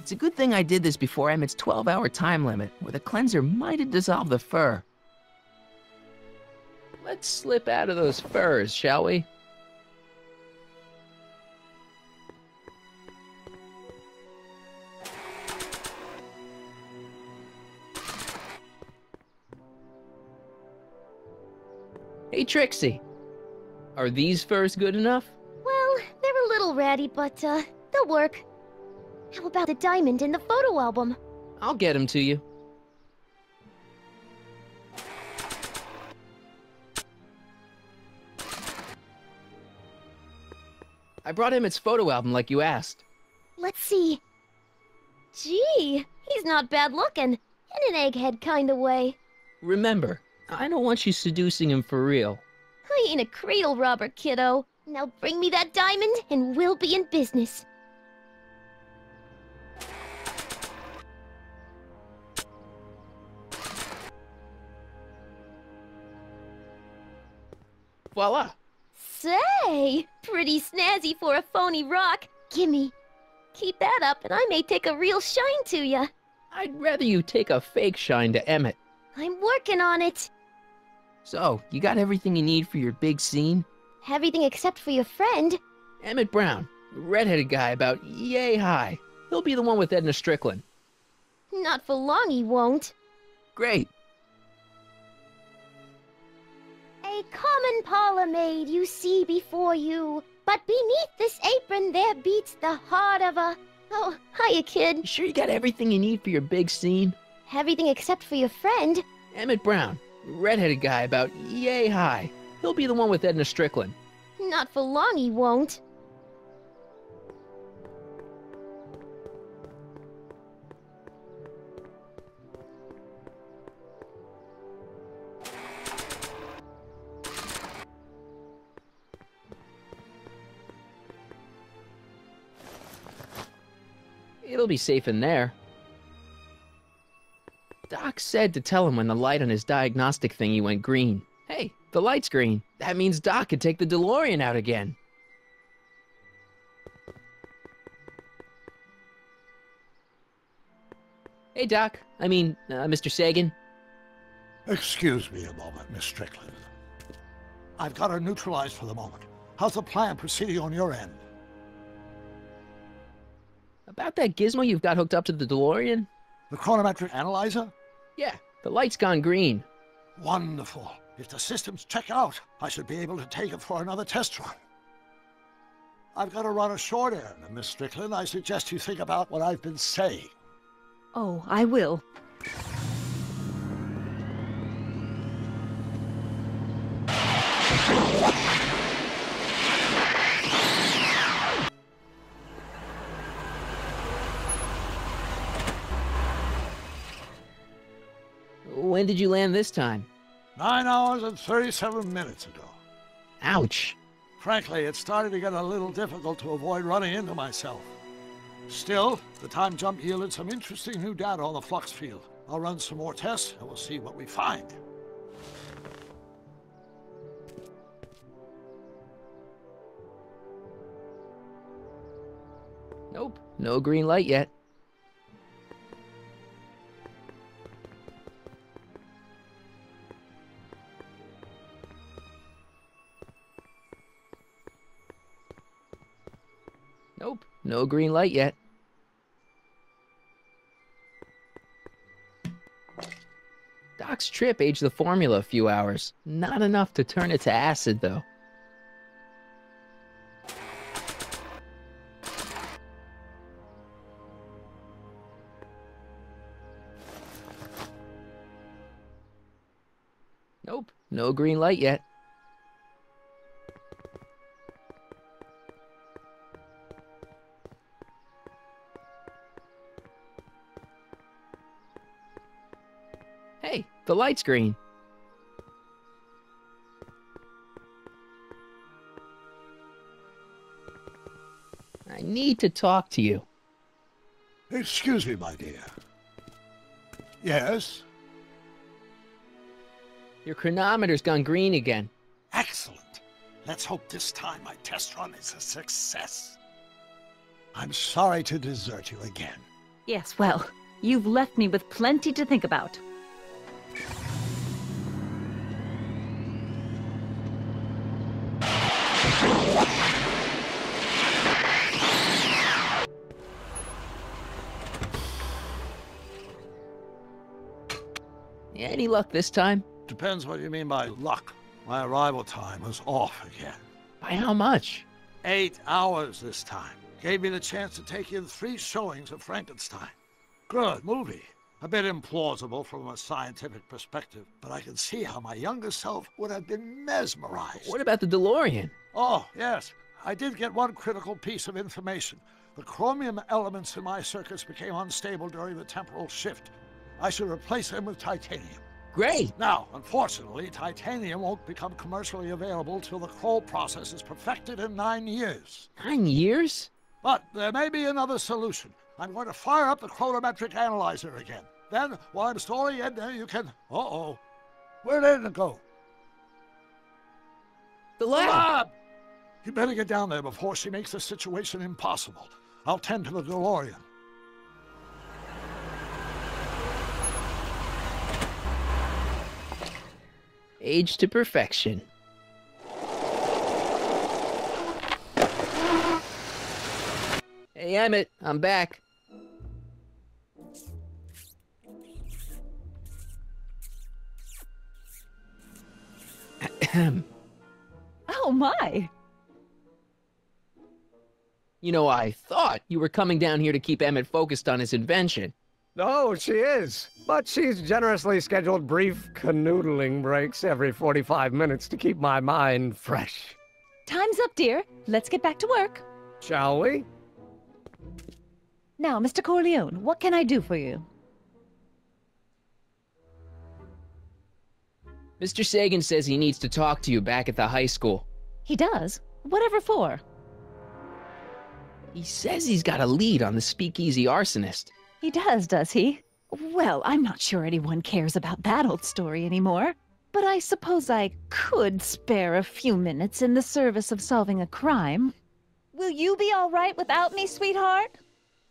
It's a good thing I did this before Emmett's 12-hour time limit, where the cleanser might have dissolved the fur. Let's slip out of those furs, shall we? Hey, Trixie. Are these furs good enough? Well, they're a little ratty, but, they'll work. How about the diamond in the photo album? I'll get them to you. I brought Emmett's photo album like you asked. Let's see. Gee, he's not bad looking. In an egghead kind of way. Remember, I don't want you seducing him for real. I ain't a cradle robber, kiddo. Now bring me that diamond and we'll be in business. Voila! Say, pretty snazzy for a phony rock. Gimme. Keep that up and I may take a real shine to ya. I'd rather you take a fake shine to Emmett. I'm working on it. So, you got everything you need for your big scene? Everything except for your friend. Emmett Brown, redheaded guy about yay high. He'll be the one with Edna Strickland. Not for long he won't. Great. A common parlor maid you see before you, but beneath this apron there beats the heart of a... Oh, hiya, kid. You sure you got everything you need for your big scene? Everything except for your friend. Emmett Brown, redheaded guy about yay high. He'll be the one with Edna Strickland. Not for long he won't. It'll be safe in there. Doc said to tell him when the light on his diagnostic thingy went green. Hey, the light's green. That means Doc could take the DeLorean out again. Hey, Doc. Mr. Sagan. Excuse me a moment, Miss Strickland. I've got her neutralized for the moment. How's the plan proceeding on your end? About that gizmo you've got hooked up to the DeLorean? The chronometric analyzer? Yeah, the light's gone green. Wonderful. If the systems check out, I should be able to take it for another test run. I've got to run a short errand, Miss Strickland. I suggest you think about what I've been saying. Oh, I will. When did you land this time? 9 hours and 37 minutes ago. Ouch. Frankly, it started to get a little difficult to avoid running into myself. Still, the time jump yielded some interesting new data on the flux field. I'll run some more tests and we'll see what we find. Nope, no green light yet. Nope, no green light yet. Doc's trip aged the formula a few hours. Not enough to turn it to acid, though. Nope, no green light yet. Hey, the light's green. I need to talk to you. Excuse me, my dear. Yes? Your chronometer's gone green again. Excellent. Let's hope this time my test run is a success. I'm sorry to desert you again. Yes, well, you've left me with plenty to think about. Any luck this time? Depends what you mean by luck. My arrival time was off again. By how much? 8 hours this time. Gave me the chance to take in 3 showings of Frankenstein. Good movie. A bit implausible from a scientific perspective, but I can see how my younger self would have been mesmerized. What about the DeLorean? Oh, yes. I did get one critical piece of information. The chromium elements in my circuits became unstable during the temporal shift. I should replace them with titanium. Great! Now, unfortunately, titanium won't become commercially available till the Kroll process is perfected in 9 years. 9 years? But there may be another solution. I'm going to fire up the chronometric analyzer again. Then, while I'm storing Edna, you can... Uh-oh. Where did Edna go? The lab! You better get down there before she makes the situation impossible. I'll tend to the DeLorean. Age to perfection. Hey, Emmett, I'm back. Oh my! You know, I thought you were coming down here to keep Emmett focused on his invention. Oh, she is. But she's generously scheduled brief canoodling breaks every 45 minutes to keep my mind fresh. Time's up, dear. Let's get back to work. Shall we? Now, Mr. Corleone, what can I do for you? Mr. Sagan says he needs to talk to you back at the high school. He does? Whatever for? He says he's got a lead on the speakeasy arsonist. He does he? Well, I'm not sure anyone cares about that old story anymore. But I suppose I could spare a few minutes in the service of solving a crime. Will you be all right without me, sweetheart?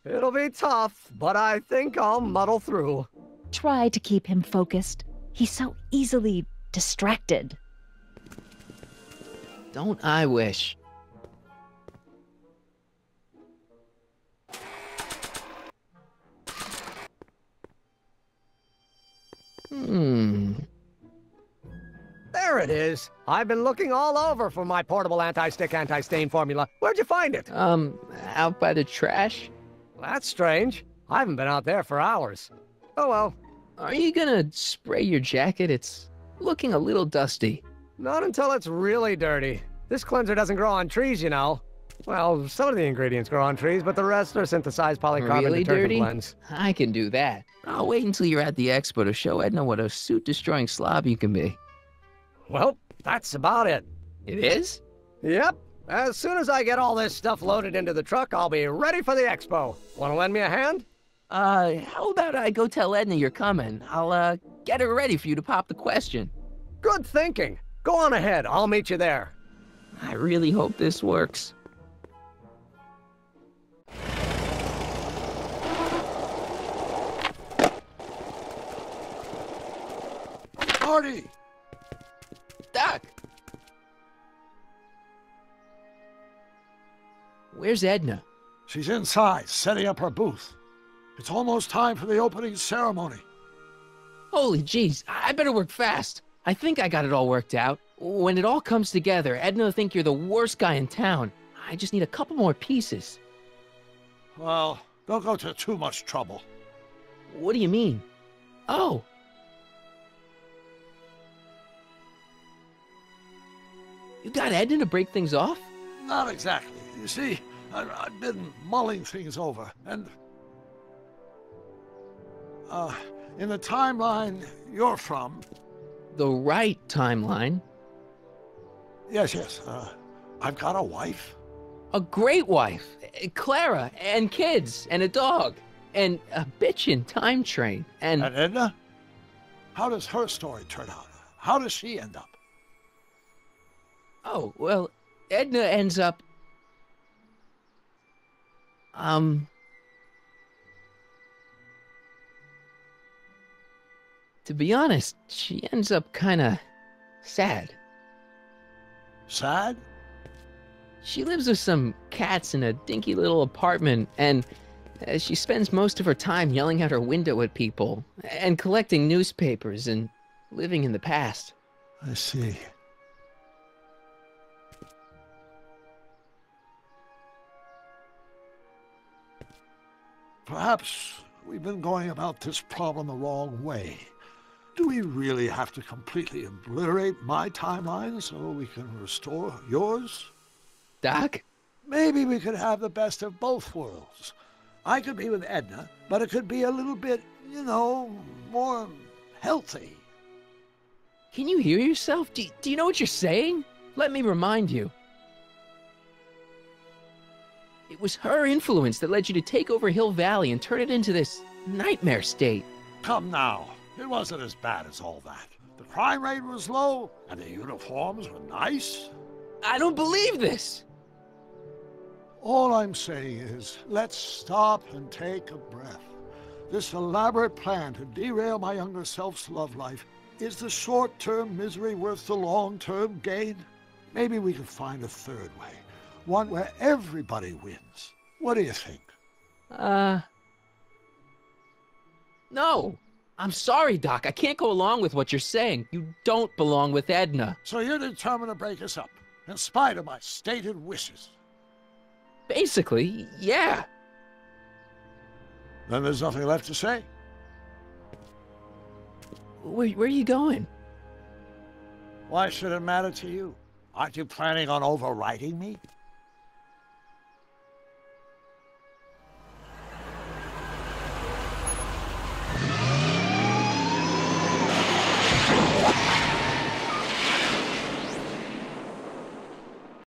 It'll be tough, but I think I'll muddle through. Try to keep him focused. He's so easily distracted. Don't I wish? There it is. I've been looking all over for my portable anti-stick, anti-stain formula. Where'd you find it? Out by the trash? That's strange. I haven't been out there for hours. Oh well. Are you gonna spray your jacket? It's looking a little dusty. Not until it's really dirty. This cleanser doesn't grow on trees, you know. Well, some of the ingredients grow on trees, but the rest are synthesized polycarbonate Really detergent dirty? blends. I can do that. I'll wait until you're at the expo to show Edna what a suit-destroying slob you can be. Well, that's about it. It is? Yep. As soon as I get all this stuff loaded into the truck, I'll be ready for the expo. Want to lend me a hand? How about I go tell Edna you're coming? I'll, get her ready for you to pop the question. Good thinking. Go on ahead. I'll meet you there. I really hope this works. Marty! Doc! Where's Edna? She's inside, setting up her booth. It's almost time for the opening ceremony. Holy jeez, I better work fast. I think I got it all worked out. When it all comes together, Edna will think you're the worst guy in town. I just need a couple more pieces. Well, don't go to too much trouble. What do you mean? Oh. You got Edna to break things off? Not exactly. You see, I've been mulling things over, and... in the timeline you're from... The right timeline? Yes, I've got a wife. A great wife, Clara, and kids, and a dog, and a bitchin' time train, and... And Edna? How does her story turn out? How does she end up? Oh, well, Edna ends up... To be honest, she ends up kinda sad. Sad? She lives with some cats in a dinky little apartment, and she spends most of her time yelling out her window at people, and collecting newspapers, and living in the past. I see. Perhaps we've been going about this problem the wrong way. Do we really have to completely obliterate my timeline so we can restore yours? Doc? Maybe we could have the best of both worlds. I could be with Edna, but it could be a little bit, more healthy. Can you hear yourself? Do you know what you're saying? Let me remind you. It was her influence that led you to take over Hill Valley and turn it into this nightmare state. Come now, it wasn't as bad as all that. The crime rate was low, and the uniforms were nice. I don't believe this! All I'm saying is, let's stop and take a breath. This elaborate plan to derail my younger self's love life, is the short-term misery worth the long-term gain? Maybe we could find a third way. One where everybody wins. What do you think? No. I'm sorry, Doc. I can't go along with what you're saying. You don't belong with Edna. So you're determined to break us up, in spite of my stated wishes? Basically, yeah. Then there's nothing left to say. Where are you going? Why should it matter to you? Aren't you planning on overriding me?